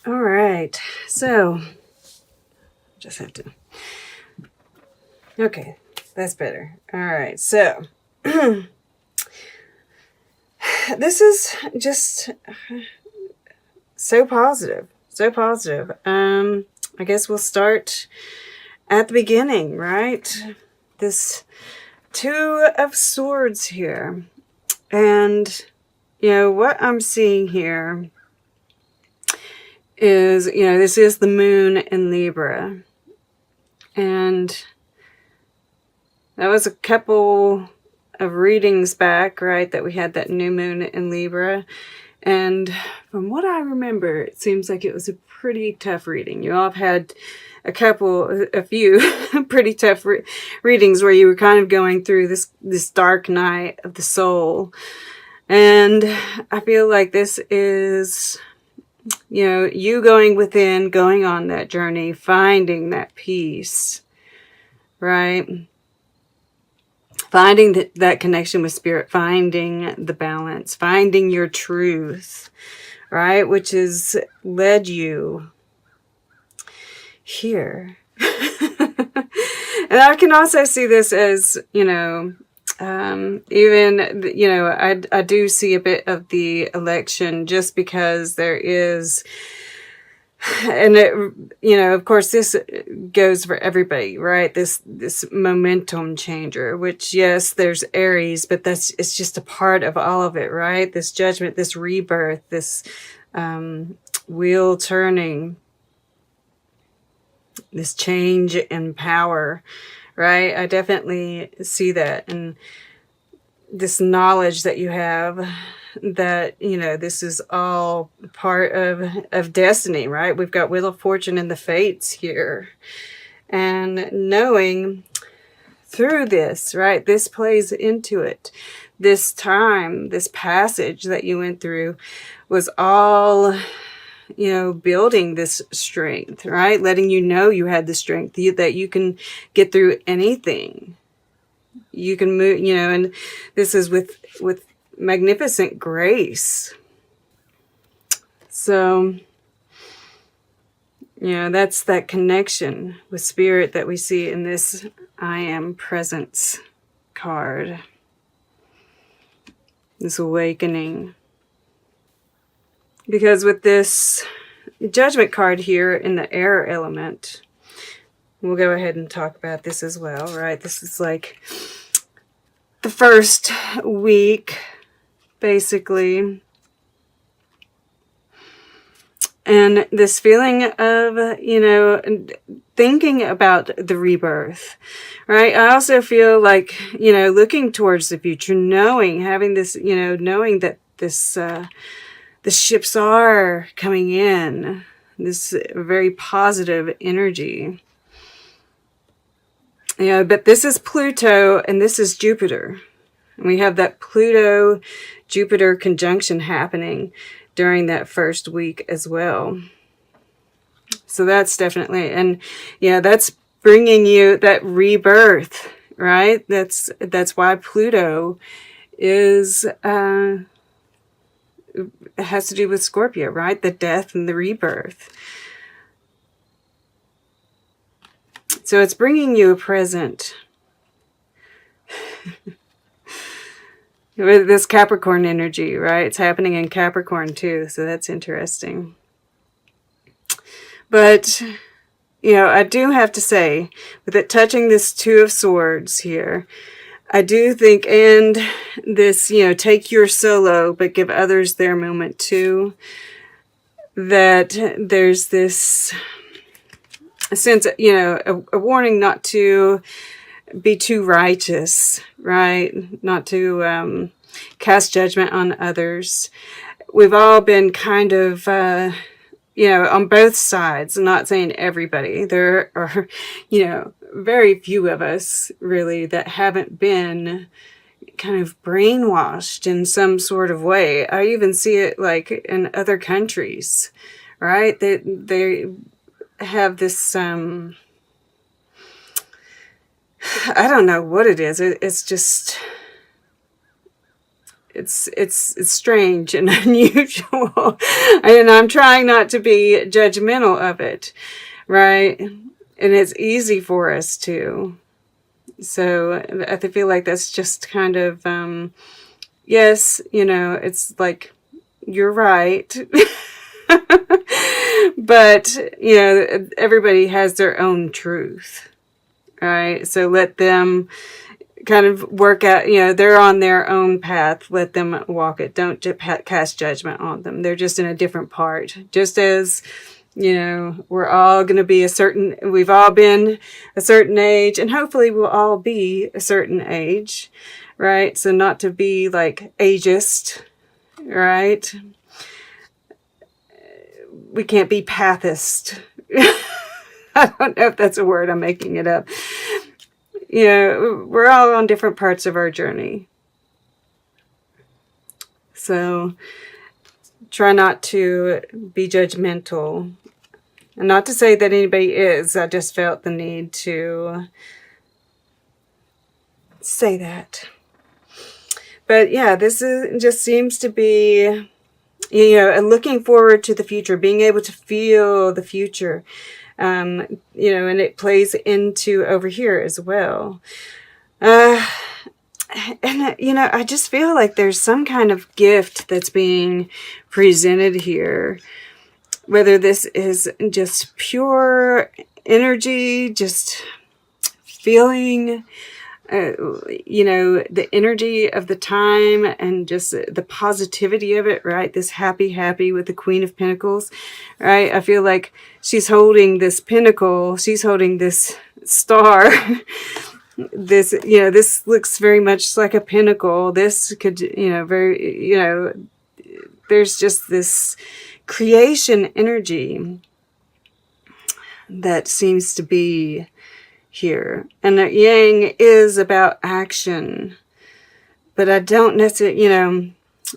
All right, so just have to. Okay, that's better. All right, so this is just so positive, so positive. I guess we'll start at the beginning, right? This Two of Swords here, and what I'm seeing here is, this is the moon in Libra. And that was a couple of readings back, right, that we had that new moon in Libra. And from what I remember, it seems like it was a pretty tough reading. You all have had a few pretty tough readings where you were kind of going through this dark night of the soul. And I feel like this is, you going within, going on that journey, finding that peace, right? Finding that connection with spirit, finding the balance, finding your truth, right? Which has led you here. And I can also see this as, even, I do see a bit of the election just because there is, and of course this goes for everybody, right? This momentum changer, which, yes, there's Aries, but it's just a part of all of it, right? This judgment, this rebirth, this wheel turning, this change in power, right? I definitely see that. And this knowledge that you have that, this is all part of destiny, right? We've got Wheel of Fortune and the Fates here. And knowing through this, right, this plays into it. This time, this passage that you went through was all, building this strength, right? Letting you had the strength that you can get through anything. You can move, and this is with magnificent grace. So, that's that connection with spirit that we see in this I Am Presence card. This awakening. Because with this Judgment card here in the air element, we'll go ahead and talk about this as well, right? This is like the first week, basically. And this feeling of, thinking about the rebirth, right? I also feel like, looking towards the future, having this, knowing that the ships are coming in, this very positive energy. But this is Pluto and this is Jupiter. And we have that Pluto-Jupiter conjunction happening during that first week as well. So that's definitely, and that's bringing you that rebirth, right? That's why Pluto is, it has to do with Scorpio, right? The death and the rebirth. So it's bringing you a present. With this Capricorn energy, right? It's happening in Capricorn too, so that's interesting. But, I do have to say, with it touching this Two of Swords here, I do think, and this, take your solo, but give others their moment too, that there's this sense, a warning not to be too righteous, right? Not to cast judgment on others. We've all been kind of, on both sides, I'm not saying everybody. There are, very few of us really that haven't been kind of brainwashed in some sort of way. I even see it like in other countries, right? They have this, I don't know what it is. It's just, it's strange and unusual, and I'm trying not to be judgmental of it, right? And it's easy for us to. So I feel like that's just kind of, yes, it's like, you're right. But, everybody has their own truth, right? So let them kind of work out, they're on their own path. Let them walk it. Don't cast judgment on them. They're just in a different part. Just as, we're all going to be we've all been a certain age, and hopefully we'll all be a certain age, right? So not to be like ageist, right? We can't be pathist. I don't know if that's a word. I'm making it up. We're all on different parts of our journey. So try not to be judgmental. And not to say that anybody is. I just felt the need to say that. But yeah, just seems to be, looking forward to the future, being able to feel the future. And it plays into over here as well. And, I just feel like there's some kind of gift that's being presented here. Whether this is just pure energy, just feeling, the energy of the time and just the positivity of it, right? This happy with the Queen of Pentacles, right? I feel like she's holding this pinnacle. She's holding this star. This looks very much like a pinnacle. This could, there's just this creation energy that seems to be here. And the Yang is about action. But I don't necessarily,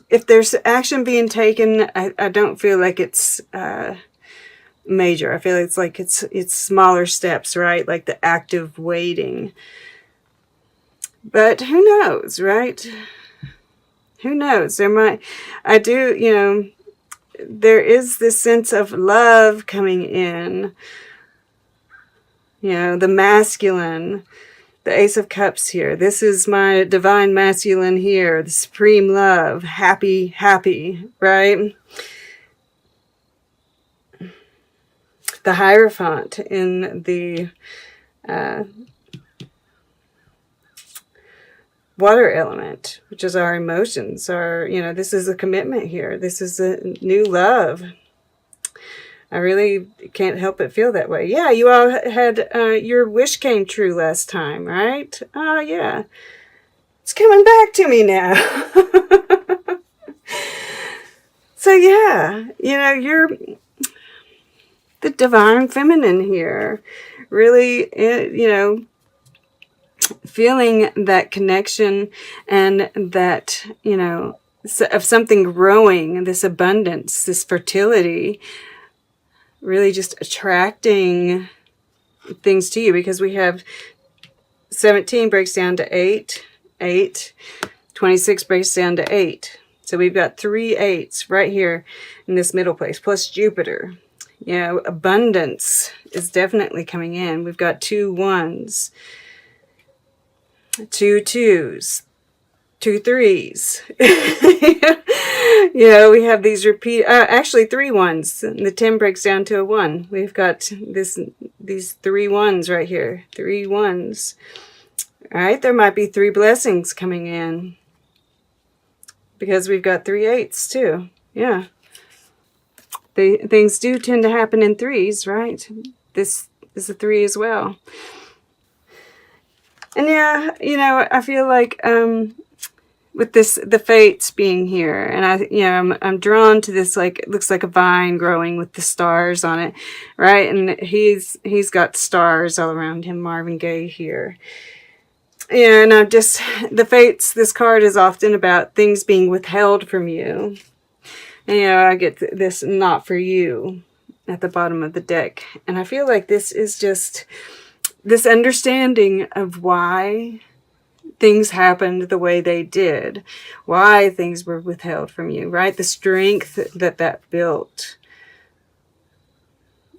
if there's action being taken, I don't feel like it's major. I feel like it's smaller steps, right? Like the active waiting. But who knows, right? Who knows? There is this sense of love coming in. The masculine, the Ace of Cups here. This is my divine masculine here, the supreme love, happy, right? The Hierophant in the water element, which is our emotions. This is a commitment here. This is a new love. I really can't help but feel that way. Yeah, you all had, your wish came true last time, right? Oh, yeah. It's coming back to me now. So, yeah, you're the divine feminine here. Really, feeling that connection and that, of something growing, this abundance, this fertility, really just attracting things to you, because we have 17 breaks down to 8, 26 breaks down to 8. So we've got 3 8s right here in this middle place, plus Jupiter. Abundance is definitely coming in. We've got 2 1s, 2 2s, 2 3s. We have these actually 3 1s. The 10 breaks down to a 1. We've got these 3 1s right here. 3 1s. All right, there might be 3 blessings coming in, because we've got 3 8s too. Yeah. Things do tend to happen in 3s, right? This is a 3 as well. And yeah, I feel like with the fates being here, and I'm drawn to this, like, it looks like a vine growing with the stars on it, right? And he's got stars all around him, Marvin Gaye here. And the fates, this card is often about things being withheld from you. And, I get this not for you at the bottom of the deck. And I feel like this is just this understanding of why things happened the way they did, why things were withheld from you, right? The strength that built,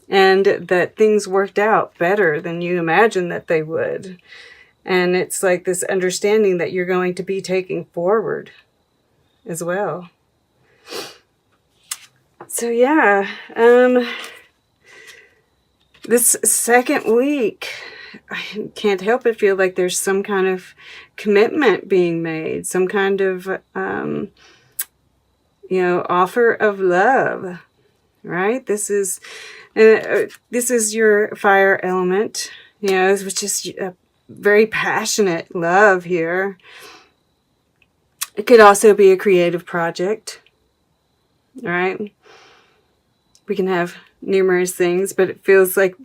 and that things worked out better than you imagined that they would. And it's like this understanding that you're going to be taking forward as well. So yeah, this second week, I can't help but feel like there's some kind of commitment being made, some kind of, offer of love, right? This is your fire element, which is a very passionate love here. It could also be a creative project, right? We can have numerous things, but it feels like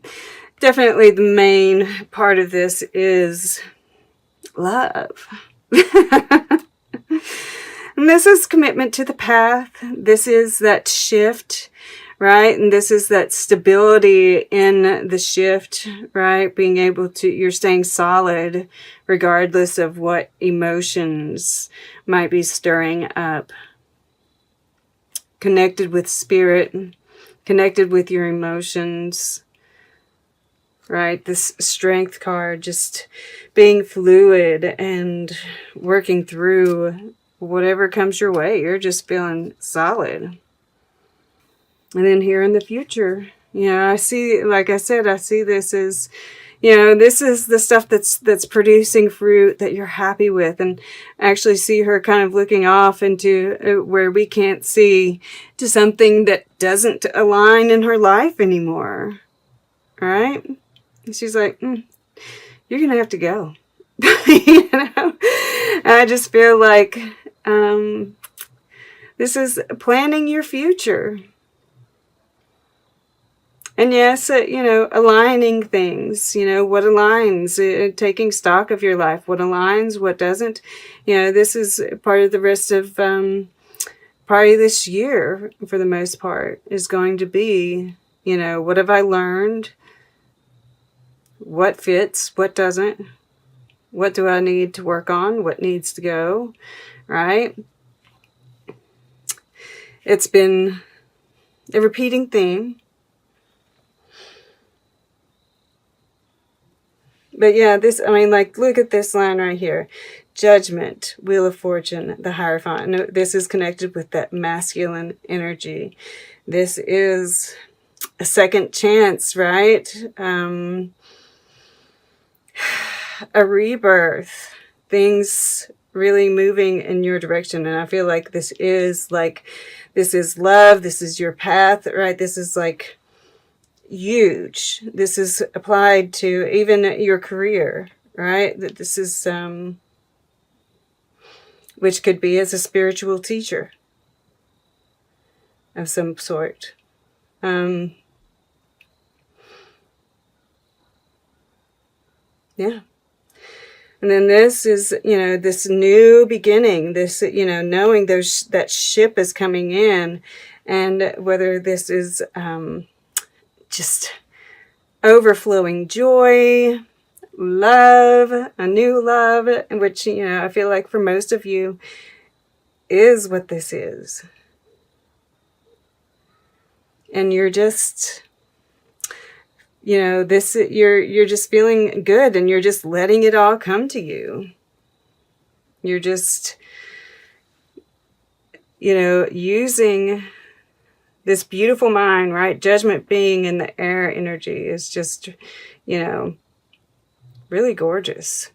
definitely the main part of this is love. And this is commitment to the path. This is that shift, right? And this is that stability in the shift, right? Being able to, you're staying solid regardless of what emotions might be stirring up. Connected with spirit, connected with your emotions, right? This strength card, just being fluid and working through whatever comes your way. You're just feeling solid. And then here in the future, I see, like I said, I see this as, this is the stuff that's producing fruit that you're happy with. And I actually see her kind of looking off into where we can't see, to something that doesn't align in her life anymore. All right? And she's like, you're going to have to go. I just feel like this is planning your future. And yes, aligning things, what aligns, taking stock of your life, what aligns, what doesn't. This is part of the rest of probably this year, for the most part, is going to be, what have I learned? What fits? What doesn't? What do I need to work on? What needs to go? Right? It's been a repeating theme. But yeah, look at this line right here. Judgment, Wheel of Fortune, the Hierophant. This is connected with that masculine energy. This is a second chance, right? A rebirth. Things really moving in your direction. And I feel like this is love. This is your path, right? This is like huge. This is applied to even your career, right? That this is which could be as a spiritual teacher of some sort. Yeah. And then this is, this new beginning, this, knowing that ship is coming in, and whether this is just overflowing joy, love, a new love, which, I feel like for most of you is what this is. And you're just, you're just feeling good, and you're just letting it all come to you. You're just, using this beautiful mind, right? Judgment being in the air energy is just, really gorgeous.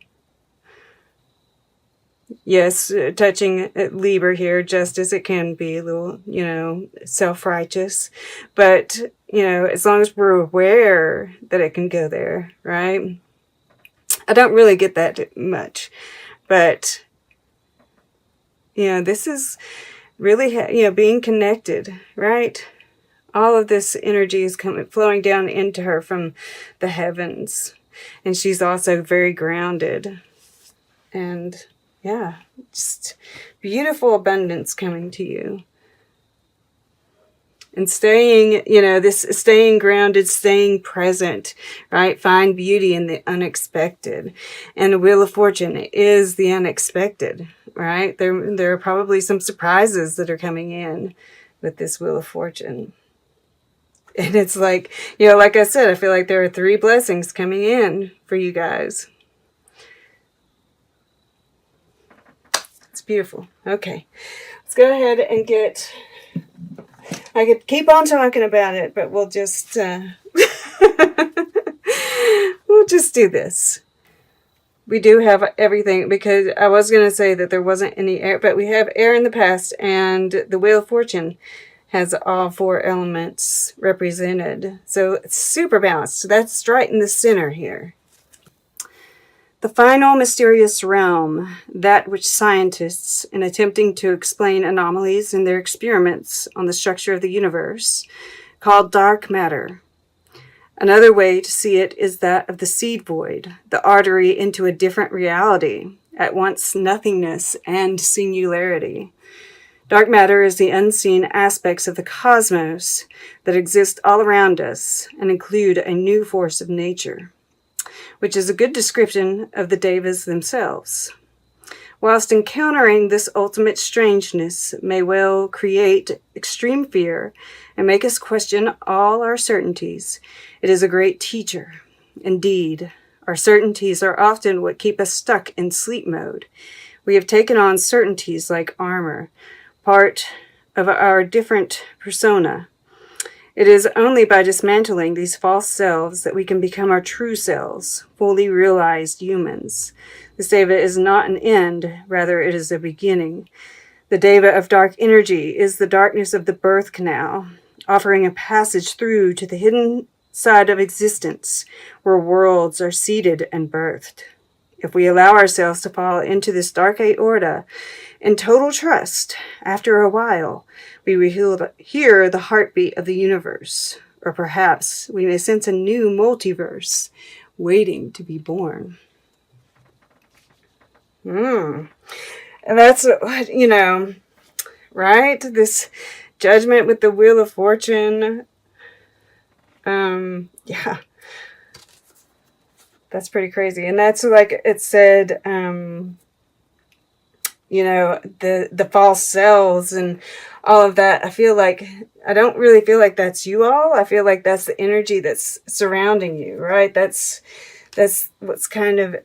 Yes, touching Libra here, just as it can be a little, self-righteous. But, as long as we're aware that it can go there, right? I don't really get that much. But, this is really, being connected, right? All of this energy is flowing down into her from the heavens. And she's also very grounded. And yeah, just beautiful abundance coming to you. And staying, this staying grounded, staying present, right? Find beauty in the unexpected. And the Wheel of Fortune is the unexpected, right? There are probably some surprises that are coming in with this Wheel of Fortune. And it's like, like I said, I feel like there are 3 blessings coming in for you guys. It's beautiful. Okay. Let's go ahead and get... I could keep on talking about it, but we'll just we'll just do this. We do have everything, because I was going to say that there wasn't any air, but we have air in the past, and the Wheel of Fortune has all 4 elements represented. So it's super balanced. That's right in the center here. The final mysterious realm, that which scientists, in attempting to explain anomalies in their experiments on the structure of the universe, call dark matter. Another way to see it is that of the seed void, the artery into a different reality, at once nothingness and singularity. Dark matter is the unseen aspects of the cosmos that exist all around us and include a new force of nature, which is a good description of the devas themselves. Whilst encountering this ultimate strangeness may well create extreme fear and make us question all our certainties, it is a great teacher. Indeed, our certainties are often what keep us stuck in sleep mode. We have taken on certainties like armor, part of our different persona. It is only by dismantling these false selves that we can become our true selves, fully realized humans. This deva is not an end, rather it is a beginning. The deva of dark energy is the darkness of the birth canal, offering a passage through to the hidden side of existence, where worlds are seeded and birthed. If we allow ourselves to fall into this dark aorta in total trust, after a while, we will hear the heartbeat of the universe, or perhaps we may sense a new multiverse waiting to be born. And that's, right? This judgment with the Wheel of Fortune. Yeah. That's pretty crazy. And that's like it said, the false selves and all of that. I don't really feel like that's you all. I feel like that's the energy that's surrounding you, right? That's what's kind of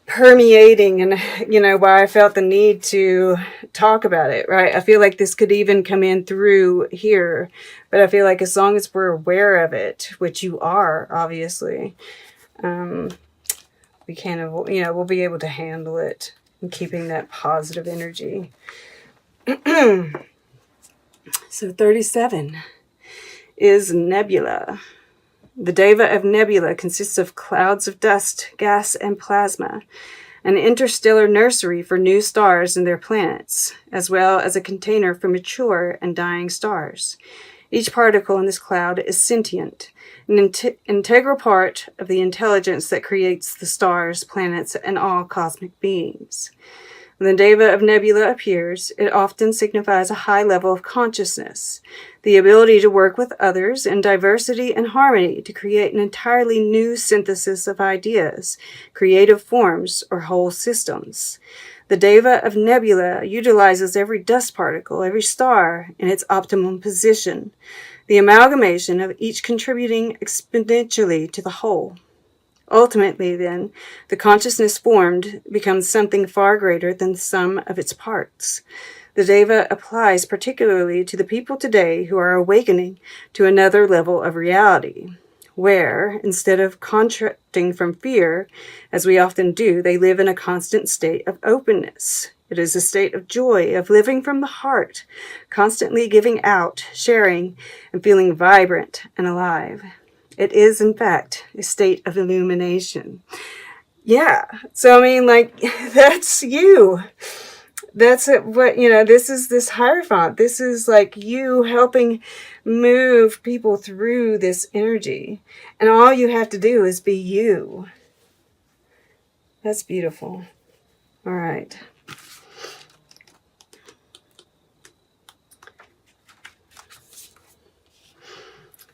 permeating, and why I felt the need to talk about it, right? I feel like this could even come in through here, but I feel like as long as we're aware of it, which you are, obviously, we can, we'll be able to handle it and keeping that positive energy. So 37 is nebula. The deva of nebula consists of clouds of dust, gas, and plasma, an interstellar nursery for new stars and their planets, as well as a container for mature and dying stars. Each particle in this cloud is sentient, an integral part of the intelligence that creates the stars, planets, and all cosmic beings. When the deva of nebula appears, it often signifies a high level of consciousness, the ability to work with others in diversity and harmony to create an entirely new synthesis of ideas, creative forms, or whole systems. The deva of nebula utilizes every dust particle, every star, in its optimum position, the amalgamation of each contributing exponentially to the whole. Ultimately, then, the consciousness formed becomes something far greater than the sum of its parts. The deva applies particularly to the people today who are awakening to another level of reality, where, instead of contracting from fear, as we often do, they live in a constant state of openness. It is a state of joy, of living from the heart, constantly giving out, sharing, and feeling vibrant and alive. It is, in fact, a state of illumination. Yeah. So, that's you. That's what, this is this Hierophant. This is like you helping move people through this energy. And all you have to do is be you. That's beautiful. All right.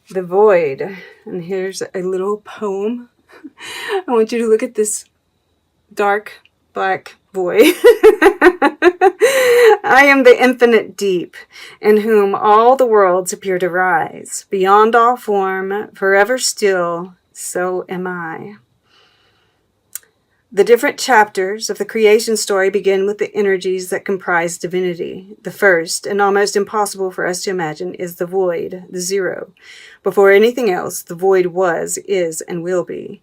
the void. And here's a little poem. I want you to look at this dark black void. I am the infinite deep, in whom all the worlds appear to rise. Beyond all form, forever still, so am I. The different chapters of the creation story begin with the energies that comprise divinity. The first, and almost impossible for us to imagine, is the void, the zero. Before anything else, the void was, is, and will be.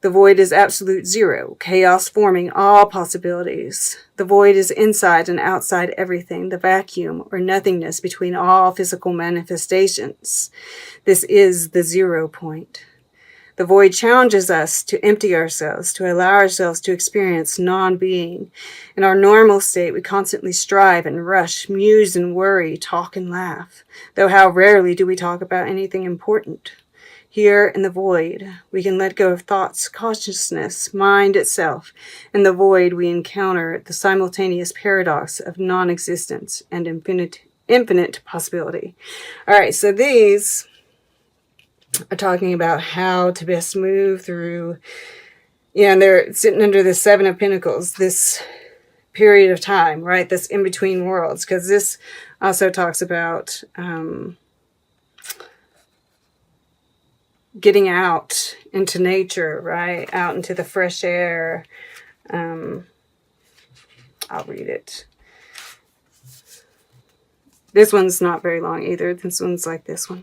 The void is absolute zero, chaos forming all possibilities. The void is inside and outside everything, the vacuum or nothingness between all physical manifestations. This is the 0 point. The void challenges us to empty ourselves, to allow ourselves to experience non-being. In our normal state, we constantly strive and rush, muse and worry, talk and laugh, though how rarely do we talk about anything important. Here in the void, we can let go of thoughts, consciousness, mind itself. In the void, we encounter the simultaneous paradox of non-existence and infinite possibility. All right, so these are talking about how to best move through, and they're sitting under the 7 of Pentacles, this period of time, right? This in between worlds, because this also talks about getting out into nature, right? Out into the fresh air. I'll read it. This one's not very long either. This one's like this one.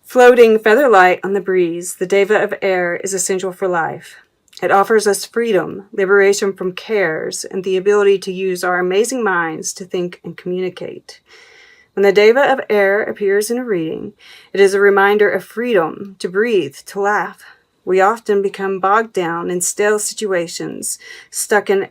Floating feather-light on the breeze, the deva of air is essential for life. It offers us freedom, liberation from cares, and the ability to use our amazing minds to think and communicate. When the deva of air appears in a reading, it is a reminder of freedom, to breathe, to laugh. We often become bogged down in stale situations, stuck in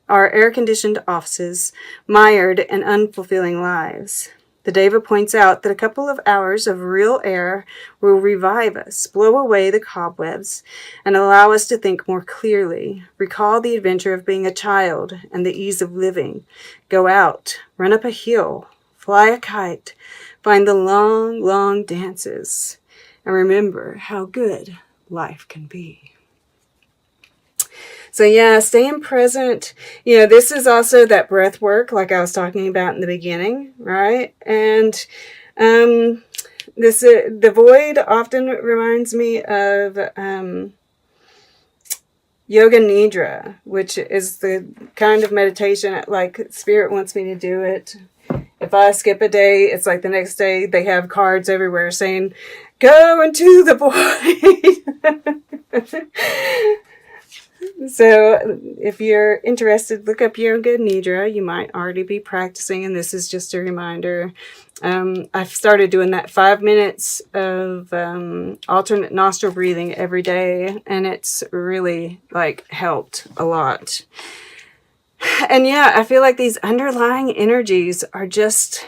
our air-conditioned offices, mired in unfulfilling lives. The deva points out that a couple of hours of real air will revive us, blow away the cobwebs, and allow us to think more clearly. Recall the adventure of being a child and the ease of living. Go out, run up a hill, fly a kite, find the long, long dances, and remember how good life can be. So yeah, staying present. This is also that breath work like I was talking about in the beginning, right? And the void often reminds me of Yoga Nidra, which is the kind of meditation like Spirit wants me to do it. If I skip a day, it's like the next day they have cards everywhere saying, go into the void. So if you're interested, look up Yoga Nidra. You might already be practicing, and this is just a reminder. I've started doing that 5 minutes of alternate nostril breathing every day, and it's really helped a lot. And yeah, I feel like these underlying energies are just,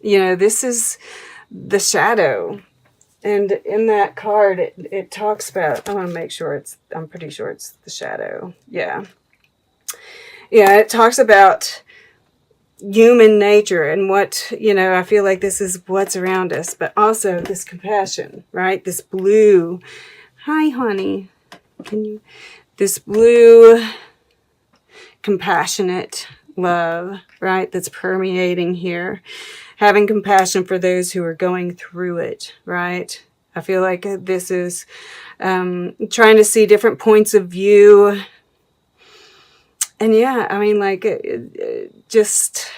this is the shadow. And in that card, it talks about, I want to make sure I'm pretty sure it's the shadow. Yeah. Yeah, it talks about human nature and what, I feel like this is what's around us, but also this compassion, right? This blue, hi, honey. This blue, compassionate love, right? That's permeating here. Having compassion for those who are going through it, right? I feel like this is trying to see different points of view. And yeah, I mean, just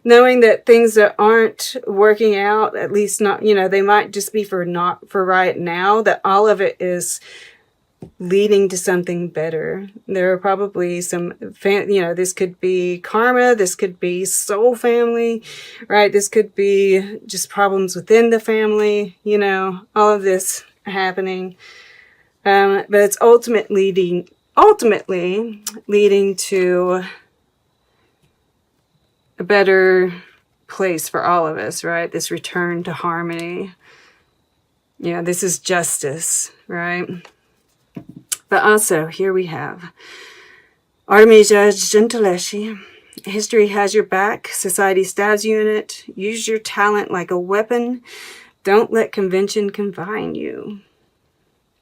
knowing that things that aren't working out, at least not, they might just be not for right now, that all of it is leading to something better. There are probably some, this could be karma, this could be soul family, right? This could be just problems within the family, all of this happening. But it's ultimately leading to a better place for all of us, right? This return to harmony. This is justice, right? But also, here we have Artemisia Gentileschi, History has your back. Society stabs you in it. Use your talent like a weapon. Don't let convention confine you.